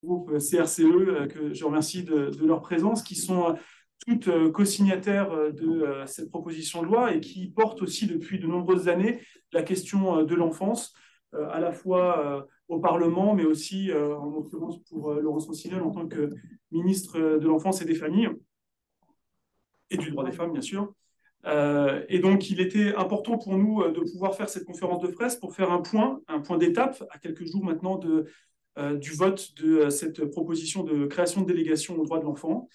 groupe CRCE, que je remercie de leur présence, qui sont toutes co-signataires de cette proposition de loi et qui portent aussi depuis de nombreuses années la question de l'enfance, à la fois au Parlement, mais aussi, en l'occurrence pour Laurence Rossignol, en tant que ministre de l'Enfance et des Familles, et du droit des femmes, bien sûr. Et donc, il était important pour nous de pouvoir faire cette conférence de presse pour faire un point d'étape, à quelques jours maintenant du vote de cette proposition de création de délégation aux droits de l'enfant.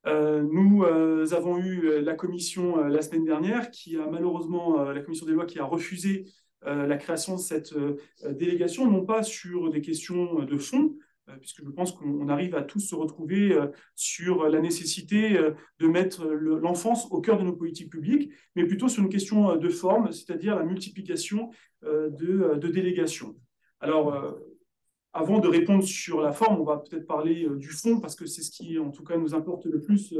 Nous avons eu la commission la semaine dernière, qui a malheureusement, la commission des lois qui a refusé la création de cette délégation, non pas sur des questions de fond, puisque je pense qu'on arrive à tous se retrouver sur la nécessité de mettre l'enfance au cœur de nos politiques publiques, mais plutôt sur une question de forme, c'est-à-dire la multiplication de délégations. Alors, avant de répondre sur la forme, on va peut-être parler du fond, parce que c'est ce qui, en tout cas, nous importe le plus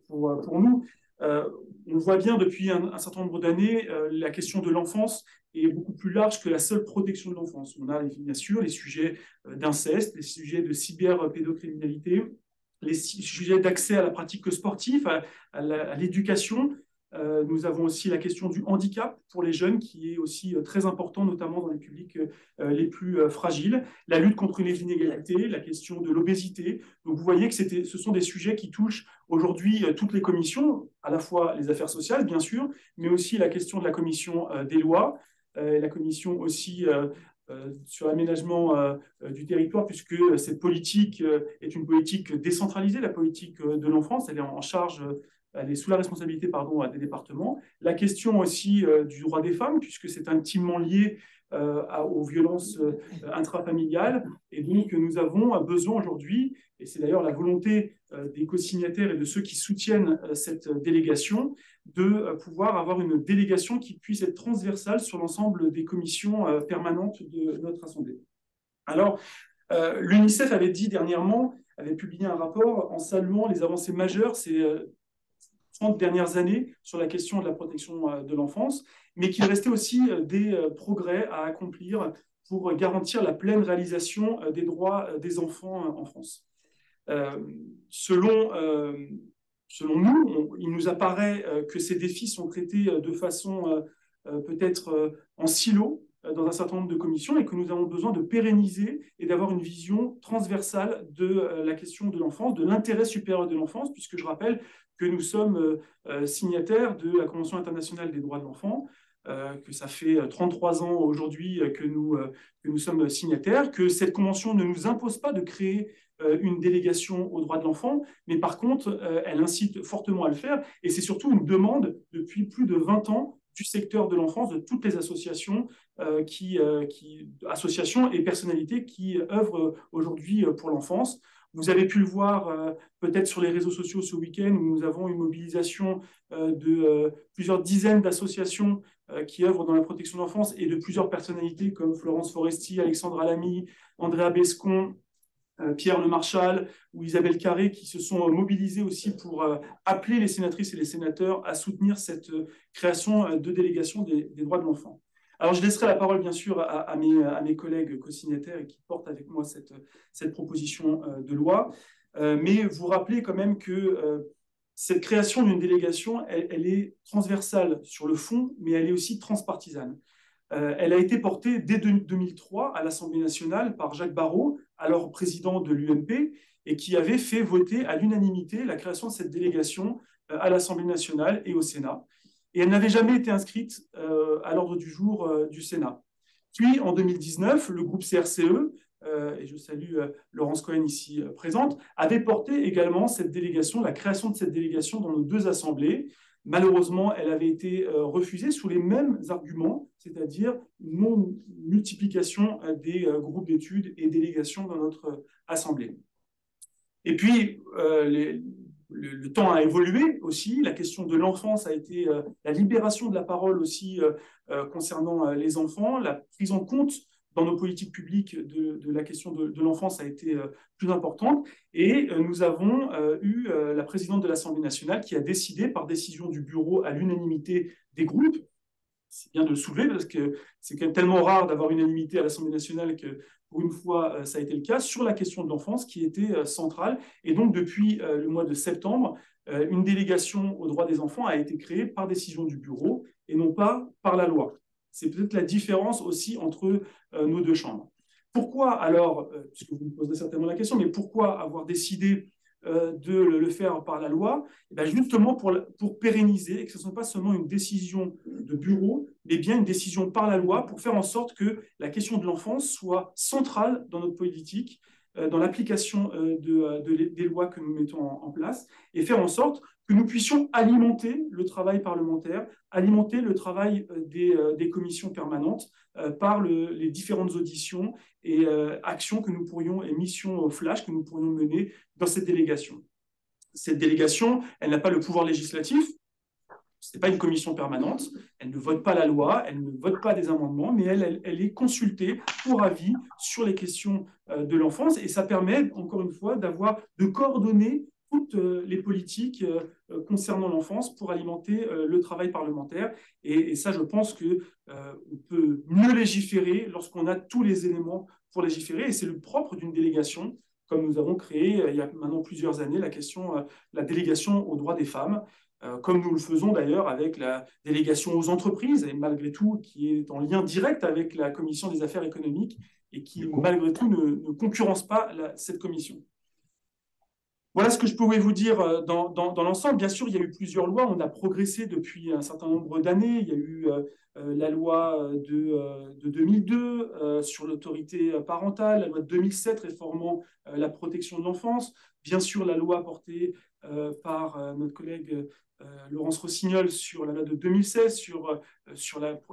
pour nous. On voit bien depuis un certain nombre d'années, la question de l'enfance est beaucoup plus large que la seule protection de l'enfance. On a bien sûr les sujets d'inceste, les sujets de cyberpédocriminalité, les sujets d'accès à la pratique sportive, à l'éducation. Nous avons aussi la question du handicap pour les jeunes, qui est aussi très important, notamment dans les publics les plus fragiles. La lutte contre les inégalités, la question de l'obésité. Donc vous voyez que ce sont des sujets qui touchent aujourd'hui toutes les commissions, à la fois les affaires sociales, bien sûr, mais aussi la question de la commission des lois, la commission aussi sur l'aménagement du territoire, puisque cette politique est une politique décentralisée, la politique de l'enfance, elle est en charge, elle est sous la responsabilité des départements. La question aussi du droit des femmes, puisque c'est intimement lié aux violences intrafamiliales. Et donc, nous avons besoin aujourd'hui, et c'est d'ailleurs la volonté des co-signataires et de ceux qui soutiennent cette délégation, de pouvoir avoir une délégation qui puisse être transversale sur l'ensemble des commissions permanentes de notre Assemblée. Alors, l'UNICEF avait dit dernièrement, avait publié un rapport en saluant les avancées majeures ces 30 dernières années sur la question de la protection de l'enfance, mais qu'il restait aussi des progrès à accomplir pour garantir la pleine réalisation des droits des enfants en France. Euh, selon, euh, selon nous, il nous apparaît que ces défis sont traités de façon peut-être en silo dans un certain nombre de commissions et que nous avons besoin de pérenniser et d'avoir une vision transversale de la question de l'enfance, de l'intérêt supérieur de l'enfance, puisque je rappelle que nous sommes signataires de la Convention internationale des droits de l'enfant, que ça fait 33 ans aujourd'hui que nous sommes signataires, que cette convention ne nous impose pas de créer une délégation aux droits de l'enfant, mais par contre, elle incite fortement à le faire, et c'est surtout une demande depuis plus de 20 ans du secteur de l'enfance, de toutes les associations, associations et personnalités qui œuvrent aujourd'hui pour l'enfance. Vous avez pu le voir peut-être sur les réseaux sociaux ce week-end, où nous avons une mobilisation de plusieurs dizaines d'associations qui œuvrent dans la protection de l'enfance et de plusieurs personnalités comme Florence Foresti, Alexandra Lamy, Andrea Bescon, Pierre Le Marchal ou Isabelle Carré, qui se sont mobilisés aussi pour appeler les sénatrices et les sénateurs à soutenir cette création de délégation des droits de l'enfant. Alors, je laisserai la parole, bien sûr, à mes collègues co-signataires et qui portent avec moi cette proposition de loi. Mais vous rappelez quand même que cette création d'une délégation, elle est transversale sur le fond, mais elle est aussi transpartisane. Elle a été portée dès 2003 à l'Assemblée nationale par Jacques Barrot, alors président de l'UMP, et qui avait fait voter à l'unanimité la création de cette délégation à l'Assemblée nationale et au Sénat. Et elle n'avait jamais été inscrite à l'ordre du jour du Sénat. Puis, en 2019, le groupe CRCE, et je salue Laurence Cohen ici présente, avait porté également cette délégation, la création de cette délégation dans nos deux assemblées. Malheureusement, elle avait été refusée sous les mêmes arguments, c'est-à-dire une non-multiplication des groupes d'études et délégations dans notre Assemblée. Et puis, le temps a évolué aussi, la question de l'enfance a été la libération de la parole aussi concernant les enfants, la prise en compte dans nos politiques publiques de la question de l'enfance a été plus importante. Et nous avons eu la présidente de l'Assemblée nationale qui a décidé, par décision du bureau à l'unanimité des groupes, c'est bien de le soulever parce que c'est quand même tellement rare d'avoir unanimité à l'Assemblée nationale que pour une fois, ça a été le cas, sur la question de l'enfance qui était centrale. Et donc, depuis le mois de septembre, une délégation aux droits des enfants a été créée par décision du bureau et non pas par la loi. C'est peut-être la différence aussi entre nos deux chambres. Pourquoi alors, puisque vous me poserez certainement la question, mais pourquoi avoir décidé de le faire par la loi? Et bien justement pour pérenniser et que ce ne soit pas seulement une décision de bureau, mais bien une décision par la loi pour faire en sorte que la question de l'enfance soit centrale dans notre politique, dans l'application des lois que nous mettons en place, et faire en sorte que nous puissions alimenter le travail parlementaire, alimenter le travail des commissions permanentes par les différentes auditions et actions que nous pourrions, et missions flash que nous pourrions mener dans cette délégation. Cette délégation, elle n'a pas le pouvoir législatif, ce n'est pas une commission permanente, elle ne vote pas la loi, elle ne vote pas des amendements, mais elle est consultée pour avis sur les questions de l'enfance, et ça permet, encore une fois, de coordonner toutes les politiques concernant l'enfance pour alimenter le travail parlementaire. Et ça, je pense qu'on peut mieux légiférer lorsqu'on a tous les éléments pour légiférer, et c'est le propre d'une délégation, comme nous avons créé il y a maintenant plusieurs années la délégation aux droits des femmes, comme nous le faisons d'ailleurs avec la délégation aux entreprises, et malgré tout, qui est en lien direct avec la commission des affaires économiques et qui, malgré tout, ne concurrence pas cette commission. Voilà ce que je pouvais vous dire dans l'ensemble. Bien sûr, il y a eu plusieurs lois. On a progressé depuis un certain nombre d'années. Il y a eu la loi de 2002 sur l'autorité parentale, la loi de 2007 réformant la protection de l'enfance. Bien sûr, la loi portée par notre collègue Laurence Rossignol sur la loi de 2016, sur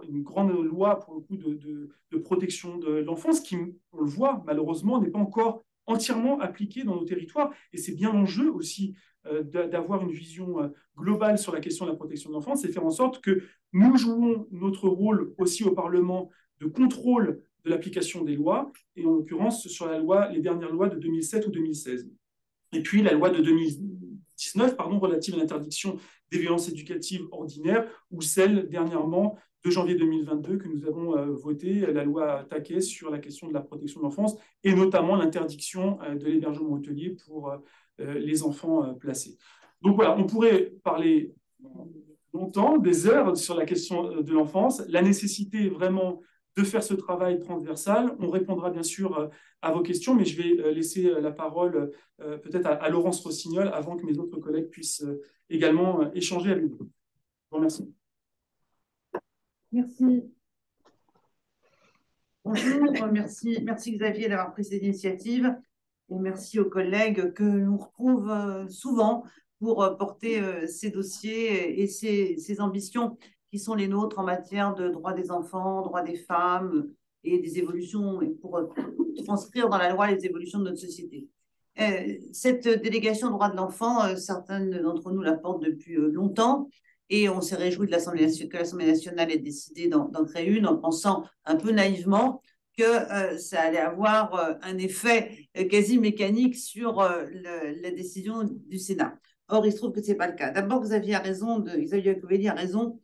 une grande loi pour le coup de protection de l'enfance qui, on le voit malheureusement, n'est pas encore entièrement appliquée dans nos territoires. Et c'est bien l'enjeu aussi d'avoir une vision globale sur la question de la protection de l'enfance et faire en sorte que nous jouons notre rôle aussi au Parlement de contrôle de l'application des lois, et en l'occurrence sur les dernières lois de 2007 ou 2016. Et puis la loi de 2019, relative à l'interdiction des violences éducatives ordinaires, ou celle dernièrement de janvier 2022 que nous avons voté, la loi Taquet sur la question de la protection de l'enfance, et notamment l'interdiction de l'hébergement hôtelier pour les enfants placés. Donc voilà, on pourrait parler longtemps, des heures sur la question de l'enfance, la nécessité vraiment de faire ce travail transversal. On répondra bien sûr à vos questions, mais je vais laisser la parole peut-être à Laurence Rossignol avant que mes autres collègues puissent également échanger avec vous. Je vous remercie. Merci. Bonjour, merci Xavier d'avoir pris cette initiative et merci aux collègues que l'on retrouve souvent pour porter ces dossiers et ces ambitions qui sont les nôtres en matière de droits des enfants, droits des femmes et des évolutions, et pour transcrire dans la loi les évolutions de notre société. Cette délégation droits de l'enfant, certains d'entre nous la portent depuis longtemps, et on s'est réjoui que l'Assemblée nationale ait décidé d'en créer une en pensant un peu naïvement que ça allait avoir un effet quasi mécanique sur la décision du Sénat. Or, il se trouve que ce n'est pas le cas. D'abord, Xavier Iacovelli a raison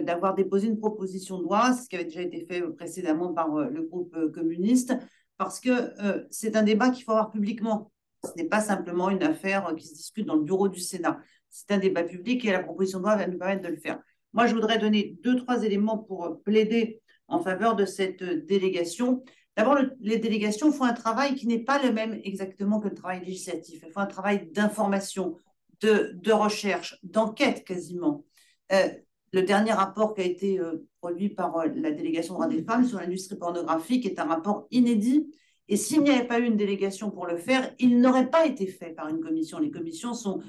d'avoir déposé une proposition de loi, ce qui avait déjà été fait précédemment par le groupe communiste, parce que c'est un débat qu'il faut avoir publiquement. Ce n'est pas simplement une affaire qui se discute dans le bureau du Sénat. C'est un débat public et la proposition de loi va nous permettre de le faire. Moi, je voudrais donner 2-3 éléments pour plaider en faveur de cette délégation. D'abord, les délégations font un travail qui n'est pas le même exactement que le travail législatif. Elles font un travail d'information, de recherche, d'enquête quasiment. Le dernier rapport qui a été produit par la délégation droits des femmes sur l'industrie pornographique est un rapport inédit. Et s'il n'y avait pas eu une délégation pour le faire, il n'aurait pas été fait par une commission. Les commissions sont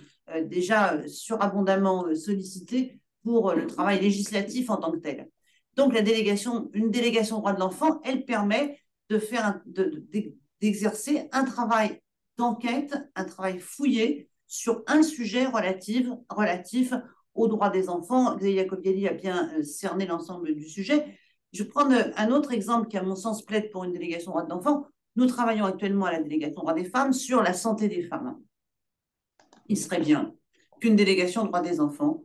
déjà surabondamment sollicitées pour le travail législatif en tant que tel. Donc, une délégation droits de l'enfant, elle permet d'exercer un travail d'enquête, un travail fouillé sur un sujet relatif aux droits des enfants. Xavier Iacovelli a bien cerné l'ensemble du sujet. Je vais prendre un autre exemple qui, à mon sens, plaide pour une délégation droits de l'enfant. Nous travaillons actuellement à la délégation droits des femmes sur la santé des femmes. Il serait bien qu'une délégation droits des enfants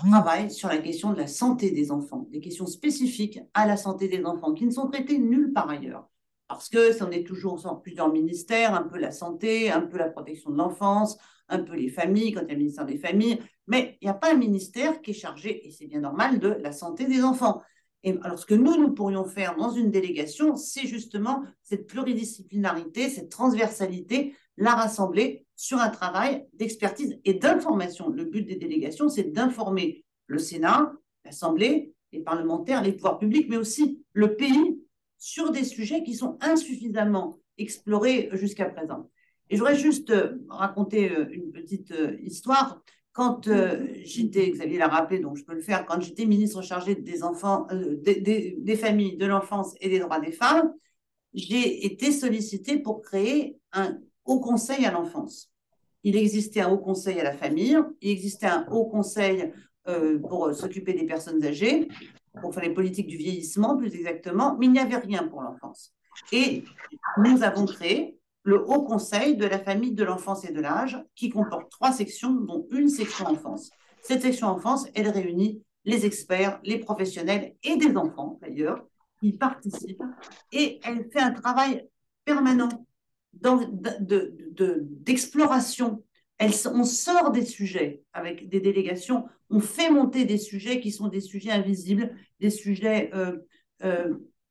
travaille sur la question de la santé des enfants, des questions spécifiques à la santé des enfants qui ne sont traitées nulle part ailleurs. Parce que on est toujours sur plusieurs ministères, un peu la santé, un peu la protection de l'enfance, un peu les familles, quand il y a le ministère des familles, mais il n'y a pas un ministère qui est chargé, et c'est bien normal, de la santé des enfants. Et alors, ce que nous pourrions faire dans une délégation, c'est justement cette pluridisciplinarité, cette transversalité, la rassembler sur un travail d'expertise et d'information. Le but des délégations, c'est d'informer le Sénat, l'Assemblée, les parlementaires, les pouvoirs publics, mais aussi le pays sur des sujets qui sont insuffisamment explorés jusqu'à présent. Et je voudrais juste raconter une petite histoire. Quand j'étais, Xavier l'a rappelé, donc je peux le faire, quand j'étais ministre chargé des enfants, des familles, de l'enfance et des droits des femmes, j'ai été sollicitée pour créer un haut conseil à l'enfance. Il existait un haut conseil à la famille, il existait un haut conseil pour s'occuper des personnes âgées, pour faire les politiques du vieillissement plus exactement, mais il n'y avait rien pour l'enfance. Et nous avons créé le Haut Conseil de la famille, de l'enfance et de l'âge, qui comporte 3 sections, dont une section enfance. Cette section enfance, elle réunit les experts, les professionnels et des enfants d'ailleurs, qui participent, et elle fait un travail permanent d'exploration. On sort des sujets avec des délégations, on fait monter des sujets qui sont des sujets invisibles, des sujets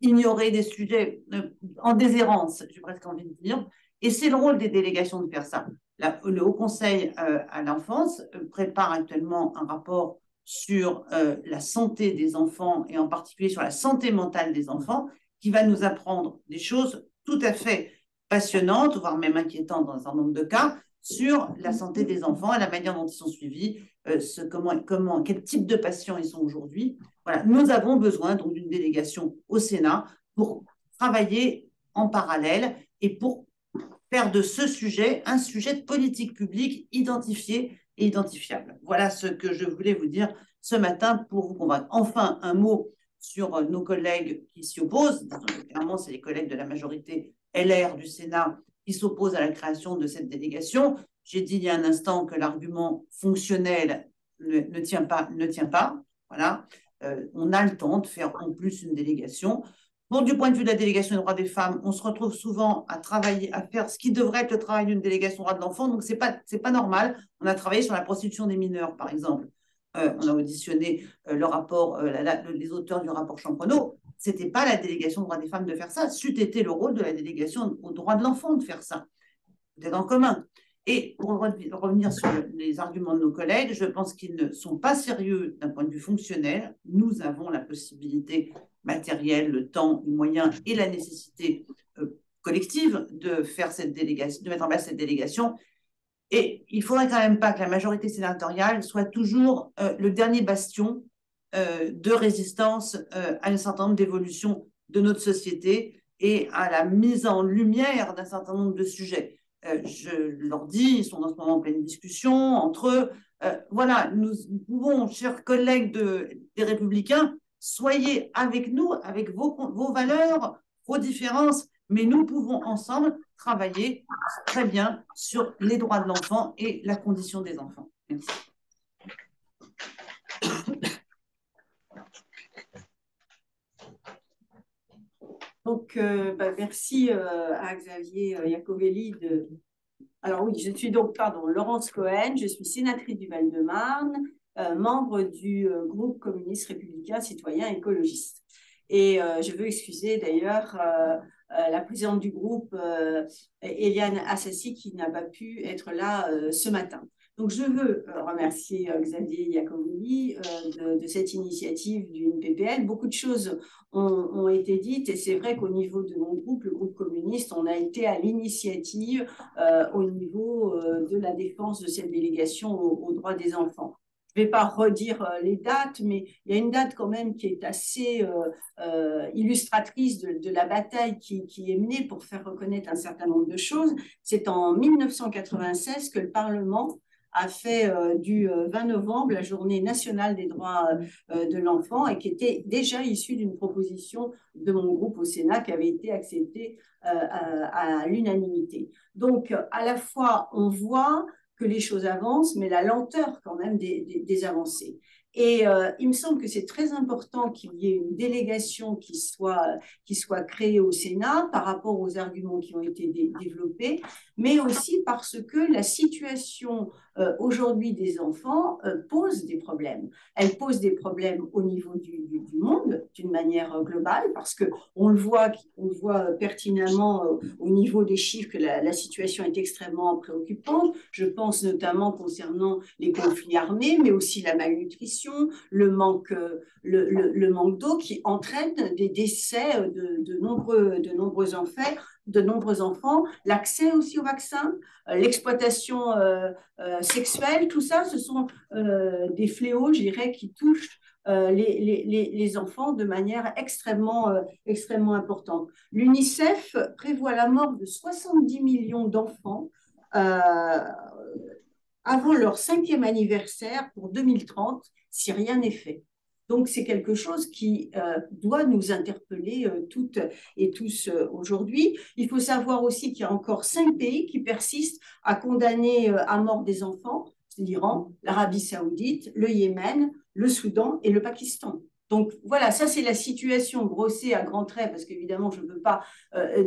ignorés, des sujets en déshérence, j'ai presque envie de dire. Et c'est le rôle des délégations de faire ça. Le Haut Conseil à l'enfance prépare actuellement un rapport sur la santé des enfants et en particulier sur la santé mentale des enfants qui va nous apprendre des choses tout à fait passionnantes, voire même inquiétantes dans un certain nombre de cas, sur la santé des enfants et la manière dont ils sont suivis, quel type de patients ils sont aujourd'hui. Voilà, nous avons besoin donc d'une délégation au Sénat pour travailler en parallèle et pour faire de ce sujet un sujet de politique publique identifié et identifiable. Voilà ce que je voulais vous dire ce matin pour vous convaincre. Enfin, un mot sur nos collègues qui s'y opposent. Clairement, c'est les collègues de la majorité LR du Sénat qui s'opposent à la création de cette délégation. J'ai dit il y a un instant que l'argument fonctionnel ne tient pas. Voilà. On a le temps de faire en plus une délégation. Bon, du point de vue de la délégation des droits des femmes, on se retrouve souvent à travailler, à faire ce qui devrait être le travail d'une délégation des droits de l'enfant, donc c'est pas normal. On a travaillé sur la prostitution des mineurs, par exemple. On a auditionné le rapport, les auteurs du rapport Champonneau. C'était pas la délégation des droits des femmes de faire ça. C'eût été le rôle de la délégation aux droits de l'enfant de faire ça. Peut-être en commun. Et pour revenir sur les arguments de nos collègues, je pense qu'ils ne sont pas sérieux d'un point de vue fonctionnel. Nous avons la possibilité matérielle, le temps, les moyens et la nécessité collective de faire cette délégation, de mettre en place cette délégation. Et il ne faudrait quand même pas que la majorité sénatoriale soit toujours le dernier bastion de résistance à un certain nombre d'évolutions de notre société et à la mise en lumière d'un certain nombre de sujets. Je leur dis, ils sont en ce moment en pleine discussion entre eux. Voilà, nous pouvons, chers collègues des Républicains, soyez avec nous, avec vos valeurs, vos différences, mais nous pouvons ensemble travailler très bien sur les droits de l'enfant et la condition des enfants. Merci. Donc, merci à Xavier Iacovelli. Alors oui, je suis donc, Laurence Cohen, je suis sénatrice du Val-de-Marne, membre du groupe communiste républicain citoyen écologiste. Et je veux excuser d'ailleurs la présidente du groupe, Eliane Assassi, qui n'a pas pu être là ce matin. Donc, je veux remercier Xavier Iacovelli de cette initiative d'une PPL. Beaucoup de choses ont été dites et c'est vrai qu'au niveau de mon groupe, le groupe communiste, on a été à l'initiative au niveau de la défense de cette délégation aux droits des enfants. Je ne vais pas redire les dates, mais il y a une date quand même qui est assez illustratrice de la bataille qui est menée pour faire reconnaître un certain nombre de choses. C'est en 1996 que le Parlement a fait du 20 novembre la journée nationale des droits de l'enfant et qui était déjà issue d'une proposition de mon groupe au Sénat qui avait été acceptée à l'unanimité. Donc, à la fois, on voit que les choses avancent, mais la lenteur quand même des avancées. Et il me semble que c'est très important qu'il y ait une délégation qui soit créée au Sénat par rapport aux arguments qui ont été développés, mais aussi parce que la situation aujourd'hui des enfants pose des problèmes. Elle pose des problèmes au niveau du monde d'une manière globale, parce qu'on le voit pertinemment au niveau des chiffres que la situation est extrêmement préoccupante. Je pense notamment concernant les conflits armés, mais aussi la malnutrition, le manque d'eau qui entraîne des décès de nombreux enfants, l'accès aussi au vaccin, l'exploitation sexuelle, tout ça, ce sont des fléaux, je dirais, qui touchent les enfants de manière extrêmement importante. L'UNICEF prévoit la mort de 70 millions d'enfants avant leur 5e anniversaire pour 2030, si rien n'est fait. Donc, c'est quelque chose qui doit nous interpeller toutes et tous aujourd'hui. Il faut savoir aussi qu'il y a encore 5 pays qui persistent à condamner à mort des enfants, l'Iran, l'Arabie saoudite, le Yémen, le Soudan et le Pakistan. Donc voilà, ça c'est la situation brossée à grands traits, parce qu'évidemment je ne veux pas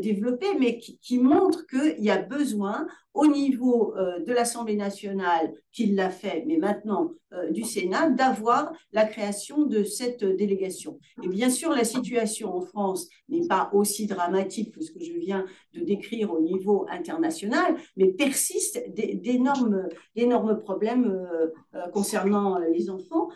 développer, mais qui montre qu'il y a besoin au niveau de l'Assemblée nationale, qui l'a fait, mais maintenant du Sénat, d'avoir la création de cette délégation. Et bien sûr, la situation en France n'est pas aussi dramatique que ce que je viens de décrire au niveau international, mais persiste d'énormes problèmes concernant les enfants.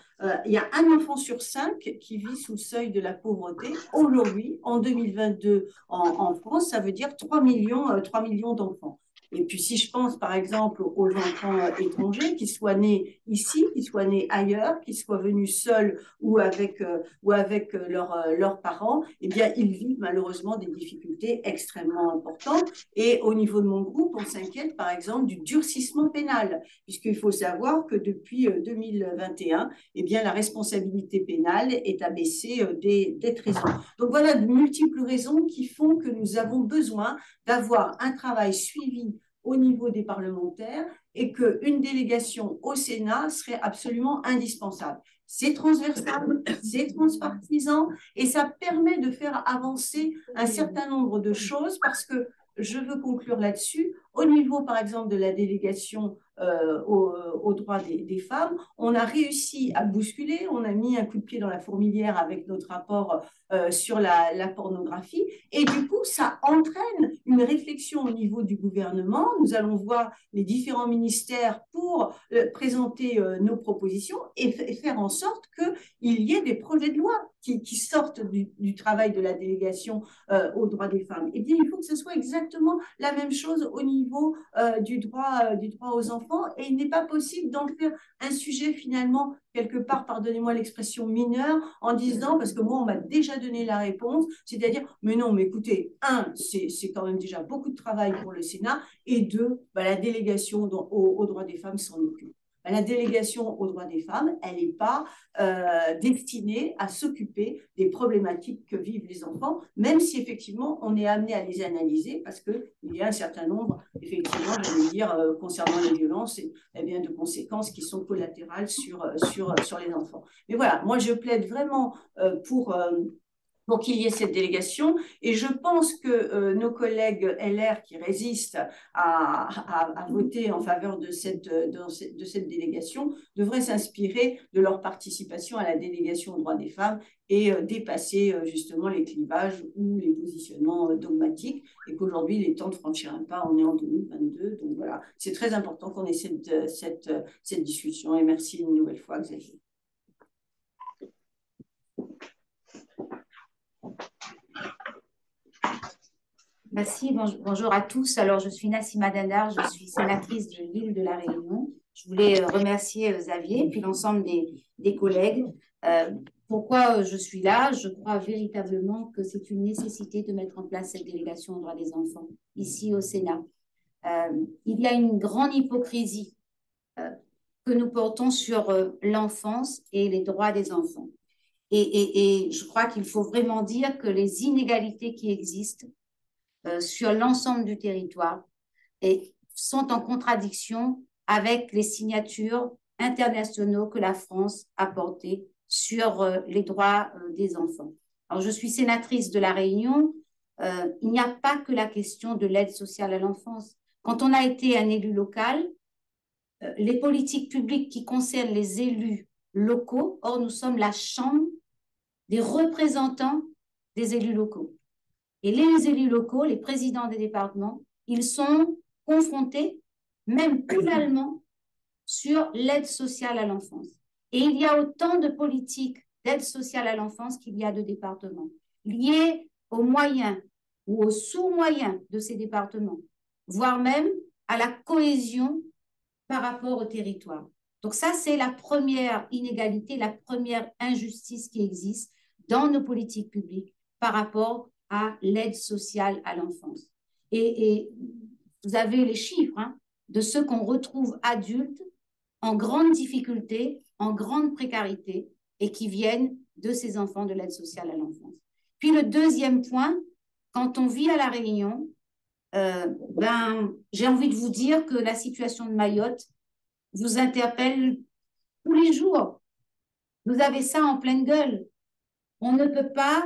Il y a un enfant sur 5 qui vit sous le seuil de la pauvreté. Aujourd'hui, en 2022, en France, ça veut dire 3 millions d'enfants. Et puis, si je pense, par exemple, aux enfants étrangers, qu'ils soient nés ici, qu'ils soient nés ailleurs, qu'ils soient venus seuls ou avec leurs parents, eh bien, ils vivent malheureusement des difficultés extrêmement importantes. Et au niveau de mon groupe, on s'inquiète, par exemple, du durcissement pénal, puisqu'il faut savoir que depuis 2021, eh bien, la responsabilité pénale est abaissée dès 13 ans. Donc, voilà de multiples raisons qui font que nous avons besoin d'avoir un travail suivi au niveau des parlementaires et qu'une délégation au Sénat serait absolument indispensable. C'est transversal, c'est transpartisan et ça permet de faire avancer un certain nombre de choses, parce que je veux conclure là-dessus. Au niveau, par exemple, de la délégation aux droits des femmes, on a réussi à bousculer, on a mis un coup de pied dans la fourmilière avec notre rapport sur la pornographie, et du coup, ça entraîne une réflexion au niveau du gouvernement. Nous allons voir les différents ministères pour présenter nos propositions et faire en sorte qu'il y ait des projets de loi qui sortent du travail de la délégation aux droits des femmes. Et bien, il faut que ce soit exactement la même chose au niveau du droit aux enfants, et il n'est pas possible d'en faire un sujet finalement, quelque part, pardonnez-moi l'expression, mineur, en disant, parce que moi, on m'a déjà donné la réponse, c'est-à-dire, mais non, mais écoutez, c'est quand même déjà beaucoup de travail pour le Sénat, et 2, la délégation aux droits des femmes s'en occupe. La délégation aux droits des femmes, elle n'est pas destinée à s'occuper des problématiques que vivent les enfants, même si effectivement on est amené à les analyser, parce qu'il y a un certain nombre, effectivement, j'allais dire, concernant les violences, et bien, de conséquences qui sont collatérales sur les enfants. Mais voilà, moi je plaide vraiment pour qu'il y ait cette délégation, et je pense que nos collègues LR qui résistent à voter en faveur de cette délégation devraient s'inspirer de leur participation à la délégation aux droits des femmes et dépasser justement les clivages ou les positionnements dogmatiques, et qu'aujourd'hui il est temps de franchir un pas. On est en 2022, donc voilà, c'est très important qu'on ait cette discussion, et merci une nouvelle fois, Xavier. Merci, bonjour à tous. Alors, je suis Nassima Dindar, je suis sénatrice de l'île de la Réunion. Je voulais remercier Xavier et puis l'ensemble des collègues. Pourquoi je suis là? Je crois véritablement que c'est une nécessité de mettre en place cette délégation aux droits des enfants ici au Sénat. Il y a une grande hypocrisie que nous portons sur l'enfance et les droits des enfants. Et je crois qu'il faut vraiment dire que les inégalités qui existent sur l'ensemble du territoire et sont en contradiction avec les signatures internationaux que la France a portés sur les droits des enfants. Alors, je suis sénatrice de La Réunion. Il n'y a pas que la question de l'aide sociale à l'enfance. Quand on a été un élu local, les politiques publiques qui concernent les élus locaux, or nous sommes la chambre des représentants des élus locaux. Et les élus locaux, les présidents des départements, ils sont confrontés, même finalement, sur l'aide sociale à l'enfance. Et il y a autant de politiques d'aide sociale à l'enfance qu'il y a de départements, liés aux moyens ou aux sous-moyens de ces départements, voire même à la cohésion par rapport au territoire. Donc ça, c'est la première inégalité, la première injustice qui existe dans nos politiques publiques par rapport à l'aide sociale à l'enfance. Et vous avez les chiffres de ceux qu'on retrouve adultes en grande difficulté, en grande précarité, et qui viennent de ces enfants de l'aide sociale à l'enfance. Puis le deuxième point, quand on vit à La Réunion, j'ai envie de vous dire que la situation de Mayotte vous interpelle tous les jours. Vous avez ça en pleine gueule. On ne peut pas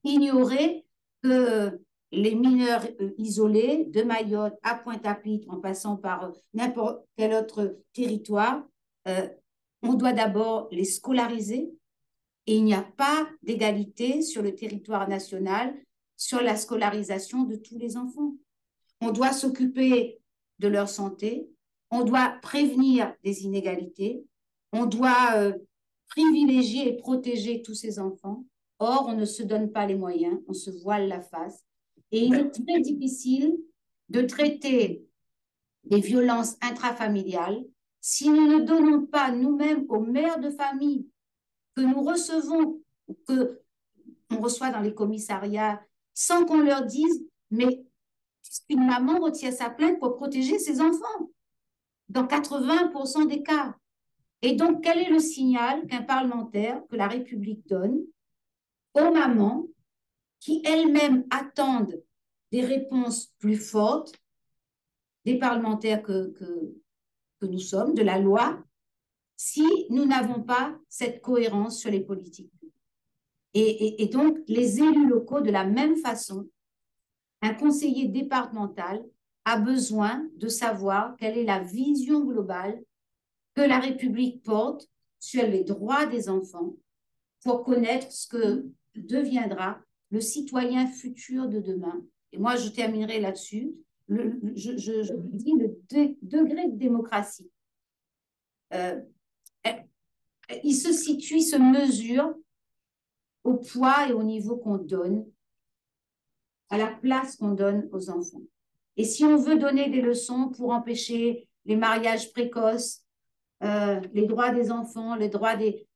ignorer que les mineurs isolés de Mayotte à Pointe-à-Pitre, en passant par n'importe quel autre territoire, on doit d'abord les scolariser, et il n'y a pas d'égalité sur le territoire national sur la scolarisation de tous les enfants. On doit s'occuper de leur santé, on doit prévenir des inégalités, on doit privilégier et protéger tous ces enfants. Or, on ne se donne pas les moyens, on se voile la face. Et il est très difficile de traiter des violences intrafamiliales si nous ne donnons pas nous-mêmes aux mères de famille que nous recevons, qu'on reçoit dans les commissariats, sans qu'on leur dise, mais une maman retient sa plainte pour protéger ses enfants, dans 80% des cas. Et donc, quel est le signal qu'un parlementaire, que la République donne aux mamans qui elles-mêmes attendent des réponses plus fortes des parlementaires que nous sommes, de la loi, si nous n'avons pas cette cohérence sur les politiques. Et donc, les élus locaux, de la même façon, un conseiller départemental a besoin de savoir quelle est la vision globale que la République porte sur les droits des enfants pour connaître ce que deviendra le citoyen futur de demain. Et moi, je terminerai là-dessus. Je dis le degré de démocratie. Il se situe, il se mesure au poids et au niveau qu'on donne, à la place qu'on donne aux enfants. Et si on veut donner des leçons pour empêcher les mariages précoces, les droits des enfants, les droits des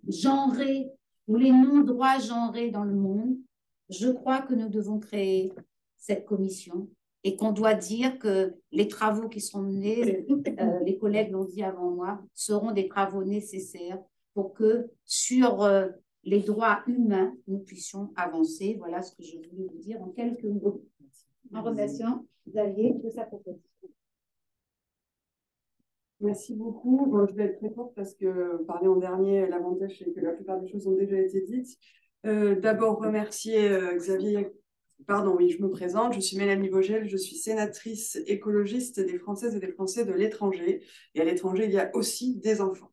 genrés ou les non-droits genrés dans le monde, je crois que nous devons créer cette commission et qu'on doit dire que les travaux qui seront menés, les collègues l'ont dit avant moi, seront des travaux nécessaires pour que sur les droits humains, nous puissions avancer. Voilà ce que je voulais vous dire en quelques mots. En remerciant Xavier de sa proposition. Merci beaucoup. Bon, je vais être très courte parce que parler en dernier, l'avantage, c'est que la plupart des choses ont déjà été dites. D'abord, remercier Xavier. Pardon, oui, je me présente. Je suis Mélanie Vogel. Je suis sénatrice écologiste des Françaises et des Français de l'étranger. Et à l'étranger, il y a aussi des enfants.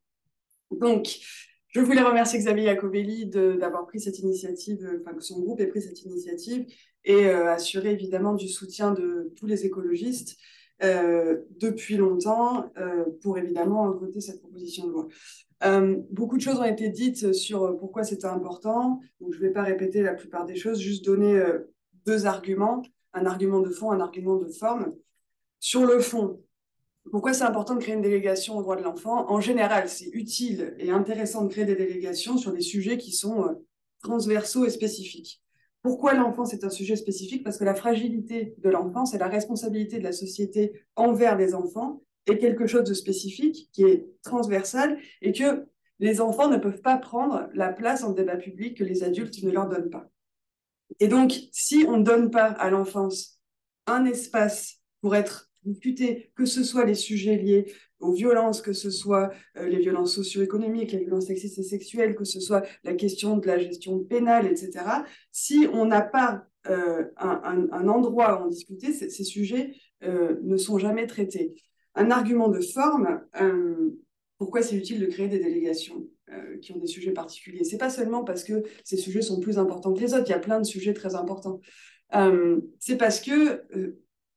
Donc, je voulais remercier Xavier Iacovelli d'avoir pris cette initiative, enfin que son groupe ait pris cette initiative et assurer évidemment du soutien de tous les écologistes depuis longtemps pour évidemment voter cette proposition de loi. Beaucoup de choses ont été dites sur pourquoi c'était important, donc je ne vais pas répéter la plupart des choses, juste donner deux arguments, un argument de fond, un argument de forme. Sur le fond, pourquoi c'est important de créer une délégation aux droits de l'enfant? En général, c'est utile et intéressant de créer des délégations sur des sujets qui sont transversaux et spécifiques. Pourquoi l'enfance est un sujet spécifique? Parce que la fragilité de l'enfance et la responsabilité de la société envers les enfants est quelque chose de spécifique, qui est transversal, et que les enfants ne peuvent pas prendre la place en débat public que les adultes ne leur donnent pas. Et donc, si on ne donne pas à l'enfance un espace pour être discuter, que ce soit les sujets liés aux violences, que ce soit les violences socio-économiques, les violences sexistes et sexuelles, que ce soit la question de la gestion pénale, etc. Si on n'a pas un endroit où en discuter, ces sujets ne sont jamais traités. Un argument de forme, pourquoi c'est utile de créer des délégations qui ont des sujets particuliers? C'est pas seulement parce que ces sujets sont plus importants que les autres, il y a plein de sujets très importants. C'est parce que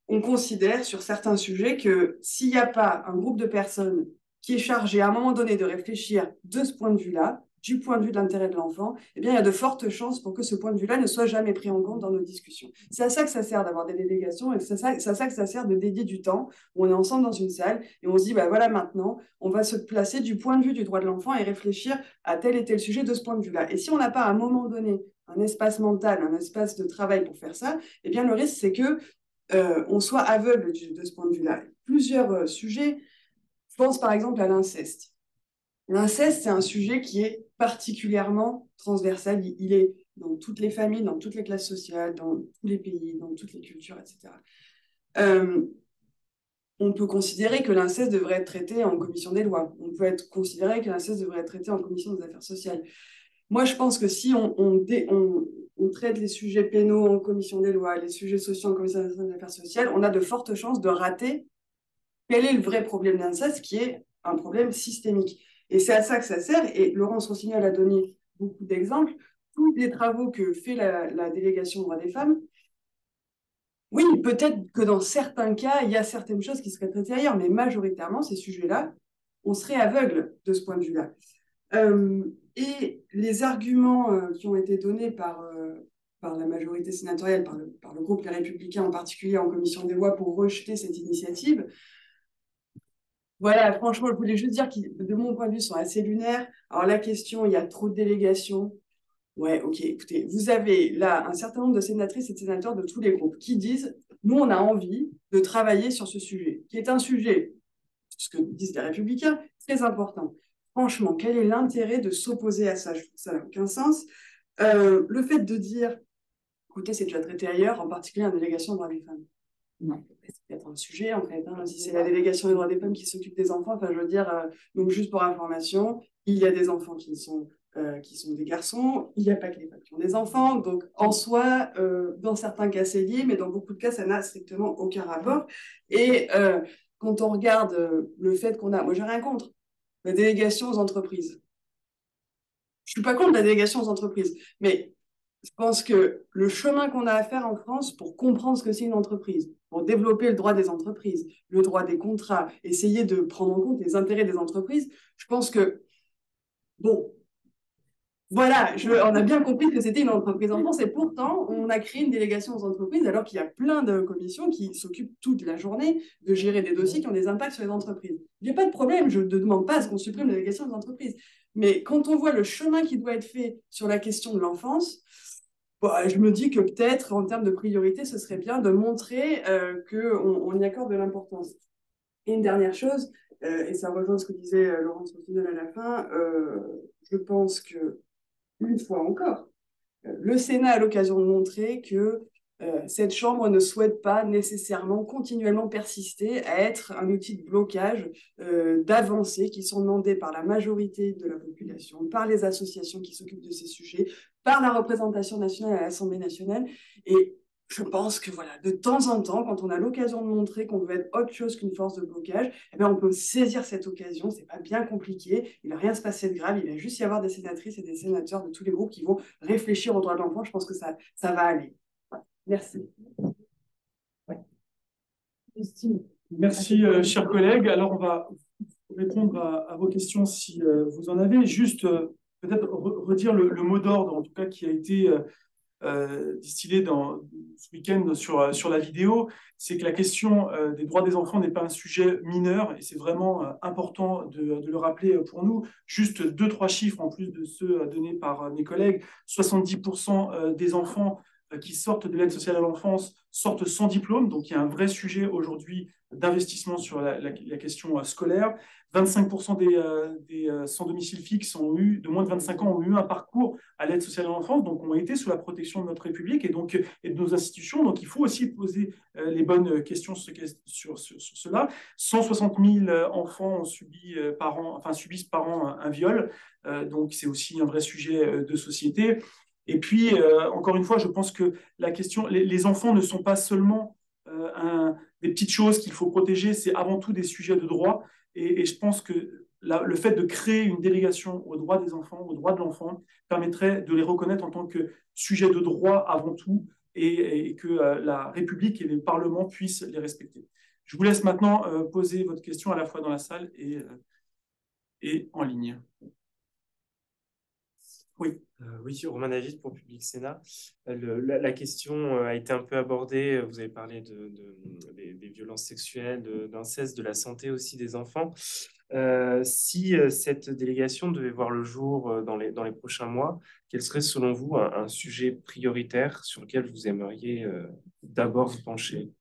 on considère sur certains sujets que s'il n'y a pas un groupe de personnes qui est chargé à un moment donné de réfléchir de ce point de vue-là, du point de vue de l'intérêt de l'enfant, eh bien, il y a de fortes chances pour que ce point de vue-là ne soit jamais pris en compte dans nos discussions. C'est à ça que ça sert d'avoir des délégations et c'est à ça que ça sert de dédier du temps où on est ensemble dans une salle et on se dit, bah voilà, maintenant, on va se placer du point de vue du droit de l'enfant et réfléchir à tel et tel sujet de ce point de vue-là. Et si on n'a pas à un moment donné un espace mental, un espace de travail pour faire ça, eh bien, le risque, c'est que on soit aveugle de ce point de vue-là. Plusieurs sujets. Je pense par exemple à l'inceste. L'inceste, c'est un sujet qui est particulièrement transversal. Il est dans toutes les familles, dans toutes les classes sociales, dans tous les pays, dans toutes les cultures, etc. On peut considérer que l'inceste devrait être traité en commission des lois. On peut considérer que l'inceste devrait être traité en commission des affaires sociales. Moi, je pense que si on traite les sujets pénaux en commission des lois, les sujets sociaux en commission des affaires sociales, on a de fortes chances de rater quel est le vrai problème d'inceste, qui est un problème systémique. Et c'est à ça que ça sert. Et Laurence Rossignol a donné beaucoup d'exemples. Tous les travaux que fait la délégation aux droits des femmes, oui, peut-être que dans certains cas, il y a certaines choses qui seraient traitées ailleurs, mais majoritairement, ces sujets-là, on serait aveugle de ce point de vue-là. Et les arguments qui ont été donnés par la majorité sénatoriale, par le groupe Les Républicains en particulier en commission des lois pour rejeter cette initiative, voilà, franchement, je voulais juste dire qu'ils, de mon point de vue, sont assez lunaires. Alors la question, il y a trop de délégations. Ouais, ok, écoutez, vous avez là un certain nombre de sénatrices et de sénateurs de tous les groupes qui disent, nous, on a envie de travailler sur ce sujet, qui est un sujet, ce que disent les Républicains, très important. Franchement, quel est l'intérêt de s'opposer à ça? Je trouve ça n'a aucun sens. Le fait de dire, écoutez, c'est déjà traité ailleurs, en particulier en délégation des droits des femmes. Non, c'est peut-être un sujet, en fait. Hein, si c'est la délégation des droits des femmes qui s'occupe des enfants, enfin, je veux dire, donc juste pour information, il y a des enfants qui sont des garçons, il n'y a pas que les femmes qui ont des enfants, donc en soi, dans certains cas c'est lié, mais dans beaucoup de cas ça n'a strictement aucun rapport. Et quand on regarde le fait qu'on a, moi j'ai rien contre, la délégation aux entreprises. Je suis pas contre la délégation aux entreprises, mais je pense que le chemin qu'on a à faire en France pour comprendre ce que c'est une entreprise, pour développer le droit des entreprises, le droit des contrats, essayer de prendre en compte les intérêts des entreprises, je pense que, bon, voilà, on a bien compris que c'était une entreprise en France et pourtant, on a créé une délégation aux entreprises alors qu'il y a plein de commissions qui s'occupent toute la journée de gérer des dossiers qui ont des impacts sur les entreprises. Il n'y a pas de problème, je ne demande pas à ce qu'on supprime la délégation aux entreprises. Mais quand on voit le chemin qui doit être fait sur la question de l'enfance, bah, je me dis que peut-être, en termes de priorité, ce serait bien de montrer qu'on y accorde de l'importance. Et une dernière chose, et ça rejoint ce que disait Laurence Rossignol à la fin, je pense que une fois encore, le Sénat a l'occasion de montrer que cette Chambre ne souhaite pas nécessairement continuellement persister à être un outil de blocage d'avancées qui sont demandées par la majorité de la population, par les associations qui s'occupent de ces sujets, par la représentation nationale à l'Assemblée nationale. Et je pense que voilà, de temps en temps, quand on a l'occasion de montrer qu'on veut être autre chose qu'une force de blocage, eh bien, on peut saisir cette occasion. C'est pas bien compliqué. Il ne va rien se passer de grave. Il va juste y avoir des sénatrices et des sénateurs de tous les groupes qui vont réfléchir aux droits de l'enfant. Je pense que ça va aller. Merci. Ouais. Merci, chers collègues. Alors, on va répondre à vos questions si vous en avez. Juste peut-être redire le mot d'ordre, en tout cas, qui a été distillé ce week-end sur la vidéo, c'est que la question des droits des enfants n'est pas un sujet mineur et c'est vraiment important de le rappeler pour nous. Juste 2-3 chiffres en plus de ceux donnés par mes collègues. 70% des enfants qui sortent de l'aide sociale à l'enfance sortent sans diplôme. Donc, il y a un vrai sujet aujourd'hui d'investissement sur la question scolaire. 25% des sans domicile fixe de moins de 25 ans ont eu un parcours à l'aide sociale à l'enfance, donc ont été sous la protection de notre République et de nos institutions. Donc, il faut aussi poser les bonnes questions sur cela. 160 000 enfants ont subissent par an un viol. Donc, c'est aussi un vrai sujet de société. Et puis, encore une fois, je pense que la question, les enfants ne sont pas seulement des petites choses qu'il faut protéger, c'est avant tout des sujets de droit. Et je pense que le fait de créer une délégation aux droits des enfants, aux droits de l'enfant, permettrait de les reconnaître en tant que sujets de droit avant tout et que la République et le Parlement puissent les respecter. Je vous laisse maintenant poser votre question à la fois dans la salle et en ligne. Oui. Oui, Romain David pour Public Sénat. La question a été un peu abordée. Vous avez parlé des violences sexuelles, d'inceste, de la santé aussi des enfants. Si cette délégation devait voir le jour dans les prochains mois, quel serait selon vous un sujet prioritaire sur lequel vous aimeriez d'abord vous pencher?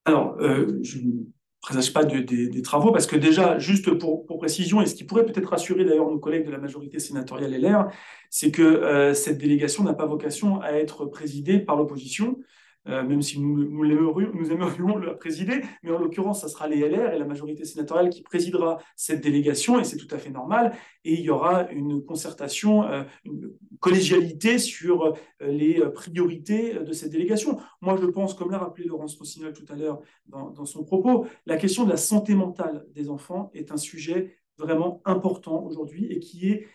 Alors, je ne présage pas des travaux, parce que déjà, juste pour précision, et ce qui pourrait peut-être rassurer d'ailleurs nos collègues de la majorité sénatoriale LR, c'est que cette délégation n'a pas vocation à être présidée par l'opposition, même si nous aimerions la présider, mais en l'occurrence, ça sera les LR et la majorité sénatoriale qui présidera cette délégation, et c'est tout à fait normal, et il y aura une concertation, une collégialité sur les priorités de cette délégation. Moi, je pense, comme l'a rappelé Laurence Rossignol tout à l'heure dans son propos, la question de la santé mentale des enfants est un sujet vraiment important aujourd'hui et qui est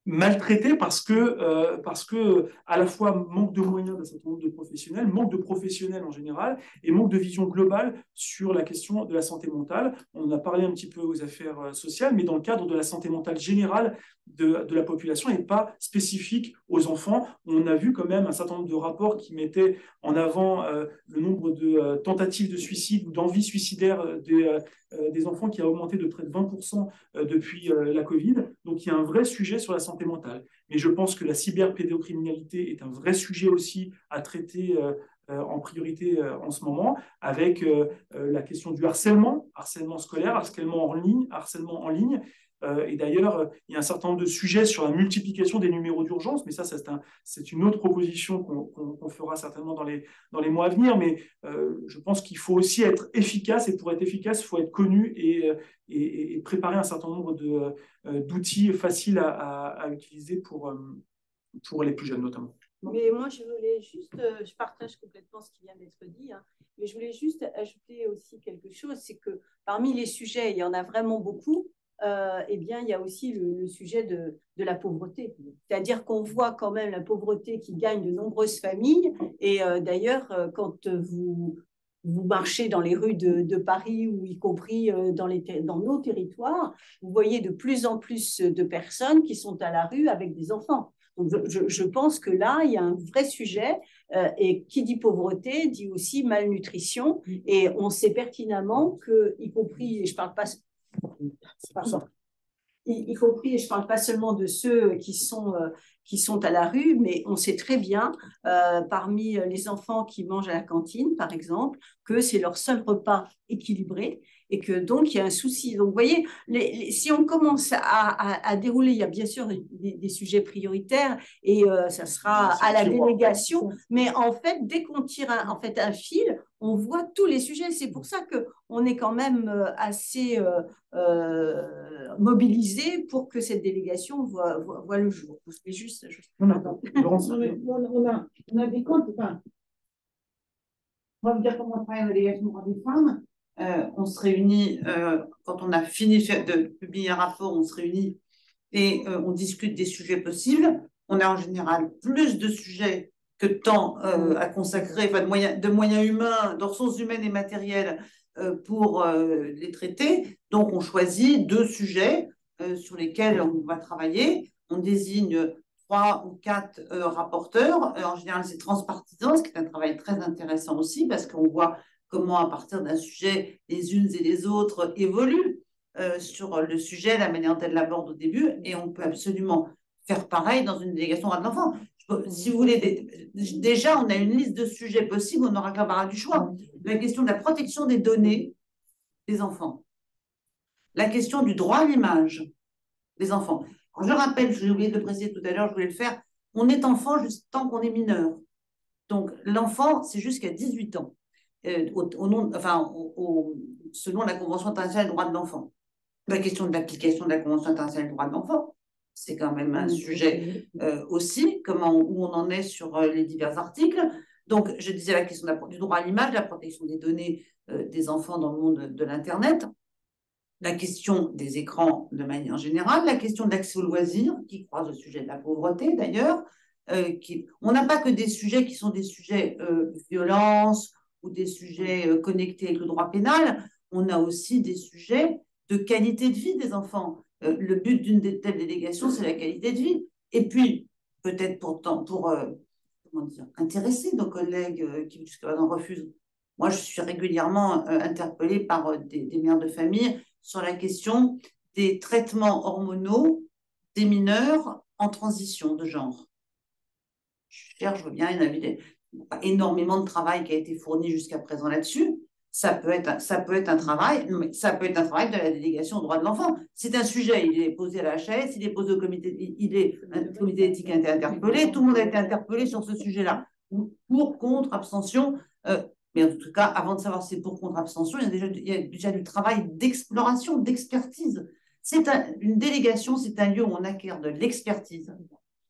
maltraité parce que à la fois manque de moyens d'un certain nombre de professionnels, manque de professionnels en général et manque de vision globale sur la question de la santé mentale. On a parlé un petit peu aux affaires sociales, mais dans le cadre de la santé mentale générale de la population et pas spécifique aux enfants. On a vu quand même un certain nombre de rapports qui mettaient en avant le nombre de tentatives de suicide ou d'envies suicidaires des enfants qui a augmenté de près de 20% depuis la Covid. Donc, il y a un vrai sujet sur la santé mentale. Mais je pense que la cyberpédocriminalité est un vrai sujet aussi à traiter en priorité en ce moment, avec la question du harcèlement scolaire, harcèlement en ligne. Et d'ailleurs, il y a un certain nombre de sujets sur la multiplication des numéros d'urgence, mais ça, c'est une autre proposition qu'on fera certainement dans les mois à venir. Mais je pense qu'il faut aussi être efficace, et pour être efficace, il faut être connu et préparer un certain nombre d'outils faciles à utiliser pour les plus jeunes notamment. Mais moi, je voulais juste, je partage complètement ce qui vient d'être dit, hein, mais je voulais juste ajouter aussi quelque chose, c'est que parmi les sujets, il y en a vraiment beaucoup. Eh bien, il y a aussi le sujet de la pauvreté. C'est-à-dire qu'on voit quand même la pauvreté qui gagne de nombreuses familles. Et d'ailleurs, quand vous marchez dans les rues de Paris ou y compris dans nos territoires, vous voyez de plus en plus de personnes qui sont à la rue avec des enfants. Donc, je pense que là, il y a un vrai sujet. Et qui dit pauvreté dit aussi malnutrition. Et on sait pertinemment que, y compris, et je parle pas... Pardon. Y compris, et je ne parle pas seulement de ceux qui sont à la rue, mais on sait très bien, parmi les enfants qui mangent à la cantine, par exemple, que c'est leur seul repas équilibré et que donc il y a un souci. Donc, vous voyez, si on commence à dérouler, il y a bien sûr des sujets prioritaires et ça sera à la délégation, mais en fait, dès qu'on tire un fil, on voit tous les sujets. C'est pour ça qu'on est quand même assez mobilisé pour que cette délégation voit le jour. C'est juste... On a des comptes. Enfin, on va vous dire comment on travaille à la délégation droits des femmes. On se réunit, quand on a fini de publier un rapport, on se réunit et on discute des sujets possibles. On a en général plus de sujets que de temps à consacrer, enfin de moyens humains, de ressources humaines et matérielles pour les traiter. Donc, on choisit 2 sujets sur lesquels on va travailler. On désigne 3 ou 4 rapporteurs. En général, c'est transpartisan, ce qui est un travail très intéressant aussi, parce qu'on voit comment, à partir d'un sujet, les unes et les autres évoluent sur le sujet, la manière dont elles l'abordent au début, et on peut absolument faire pareil dans une délégation droits de l'enfant. Je Si vous voulez, déjà, on a une liste de sujets possibles, on n'aura qu'un barrage du choix. La question de la protection des données des enfants. La question du droit à l'image des enfants. Alors, je rappelle, j'ai oublié de le préciser tout à l'heure, je voulais le faire, on est enfant juste tant qu'on est mineur. Donc, l'enfant, c'est jusqu'à 18 ans, selon la Convention internationale des droits de l'enfant. La question de l'application de la Convention internationale des droits de l'enfant, c'est quand même un sujet aussi, où on en est sur les divers articles. Donc, je disais la question du droit à l'image, la protection des données des enfants dans le monde de l'Internet, la question des écrans de manière générale, la question de l'accès aux loisirs, qui croise le sujet de la pauvreté d'ailleurs. On n'a pas que des sujets qui sont des sujets violence ou des sujets connectés avec le droit pénal, on a aussi des sujets de qualité de vie des enfants. Le but d'une telle délégation, c'est la qualité de vie. Et puis, peut-être pour intéresser nos collègues qui jusqu'à présent refusent. Moi, je suis régulièrement interpellée par des mères de famille sur la question des traitements hormonaux des mineurs en transition de genre. Je veux bien un avis. Il n'y a pas énormément de travail qui a été fourni jusqu'à présent là-dessus. Ça peut être un travail, mais ça peut être un travail de la délégation aux droits de l'enfant. C'est un sujet, il est posé à la HAS, il est posé au comité, le comité d'éthique a été interpellé, tout le monde a été interpellé sur ce sujet-là. Pour, contre, abstention. Mais en tout cas, avant de savoir si c'est pour, contre, abstention, il y a déjà du travail d'exploration, d'expertise. Une délégation, c'est un lieu où on acquiert de l'expertise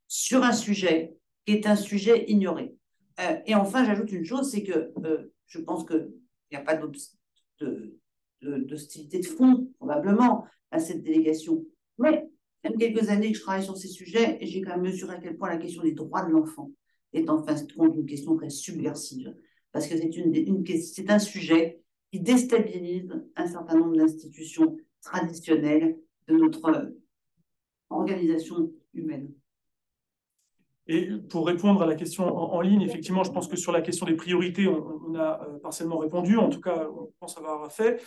sur un sujet qui est un sujet ignoré. Et enfin, j'ajoute une chose, c'est que je pense qu'il n'y a pas d'hostilité de fond, probablement, à cette délégation. Mais il y a quelques années que je travaille sur ces sujets et j'ai quand même mesuré à quel point la question des droits de l'enfant est en fin de compte une question très subversive. Parce que c'est un sujet qui déstabilise un certain nombre d'institutions traditionnelles de notre organisation humaine. Et pour répondre à la question en ligne, effectivement, je pense que sur la question des priorités, on a partiellement répondu, en tout cas, on pense avoir fait.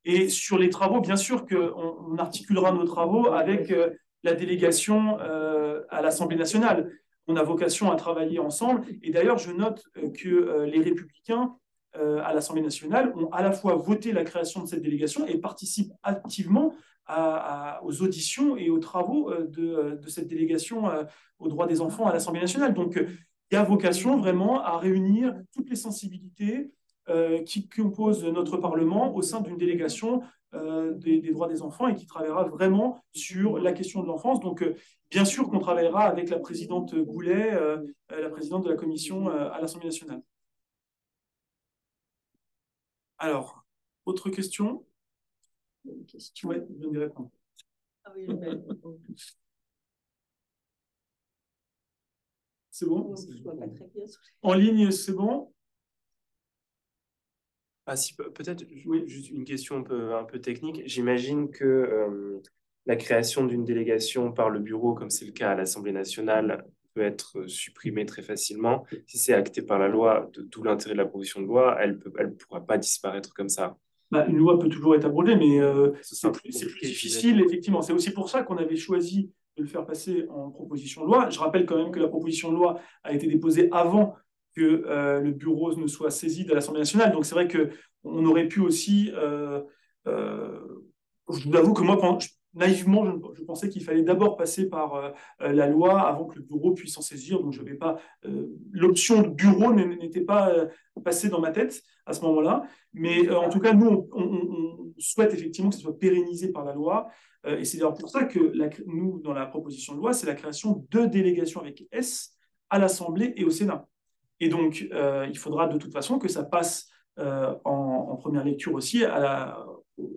Et sur les travaux, bien sûr qu'on articulera nos travaux avec la délégation à l'Assemblée nationale. On a vocation à travailler ensemble. Et d'ailleurs, je note que les Républicains à l'Assemblée nationale ont à la fois voté la création de cette délégation et participent activement aux auditions et aux travaux de cette délégation aux droits des enfants à l'Assemblée nationale. Donc, il y a vocation vraiment à réunir toutes les sensibilités qui composent notre Parlement au sein d'une délégation des droits des enfants et qui travaillera vraiment sur la question de l'enfance. Donc, bien sûr qu'on travaillera avec la présidente Goulet, la présidente de la commission à l'Assemblée nationale. Alors, autre question? Oui, je viens d'y répondre. Ah oui, c'est bon? Pas très bien. En ligne, c'est bon? Ah, si, peut-être oui, juste une question un peu technique. J'imagine que la création d'une délégation par le bureau, comme c'est le cas à l'Assemblée nationale, peut être supprimée très facilement. Si c'est acté par la loi, d'où l'intérêt de la proposition de loi, elle ne pourra pas disparaître comme ça. Une loi peut toujours être abrogée, mais c'est plus difficile, effectivement. C'est aussi pour ça qu'on avait choisi de le faire passer en proposition de loi. Je rappelle quand même que la proposition de loi a été déposée avant que le bureau ne soit saisi de l'Assemblée nationale. Donc c'est vrai qu'on aurait pu aussi... je vous avoue que moi, naïvement, je pensais qu'il fallait d'abord passer par la loi avant que le bureau puisse s'en saisir. Donc je n'avais pas... l'option de bureau n'était pas passée dans ma tête à ce moment-là. Mais en tout cas, nous, on souhaite effectivement que ce soit pérennisé par la loi. Et c'est d'ailleurs pour ça que nous, dans la proposition de loi, c'est la création de délégations avec S à l'Assemblée et au Sénat. Et donc, il faudra de toute façon que ça passe en première lecture aussi à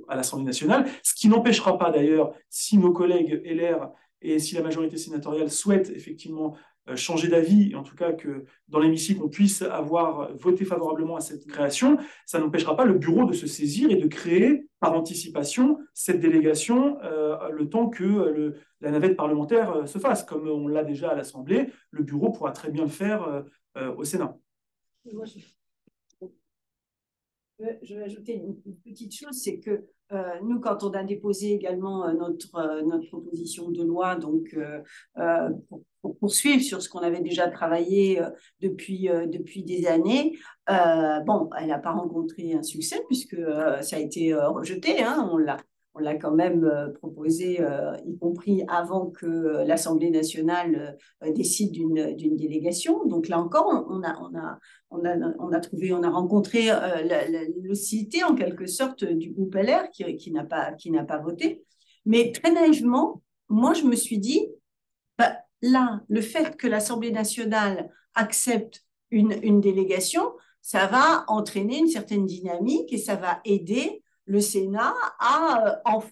l'Assemblée nationale, ce qui n'empêchera pas d'ailleurs, si nos collègues LR et si la majorité sénatoriale souhaitent effectivement changer d'avis, en tout cas que dans l'hémicycle on puisse avoir voté favorablement à cette création, ça n'empêchera pas le bureau de se saisir et de créer par anticipation cette délégation le temps que la navette parlementaire se fasse. Comme on l'a déjà à l'Assemblée, le bureau pourra très bien le faire au Sénat. Moi, je vais ajouter une petite chose, c'est que Nous, quand on a déposé également notre proposition de loi, donc pour poursuivre sur ce qu'on avait déjà travaillé depuis des années, bon, elle n'a pas rencontré un succès puisque ça a été rejeté. Hein, on l'a quand même proposé, y compris avant que l'Assemblée nationale décide d'une délégation. Donc là encore, on a rencontré l'hostilité en quelque sorte du groupe LR qui n'a pas voté. Mais très naïvement, moi je me suis dit, bah, là, le fait que l'Assemblée nationale accepte une délégation, ça va entraîner une certaine dynamique et ça va aider le Sénat à enfin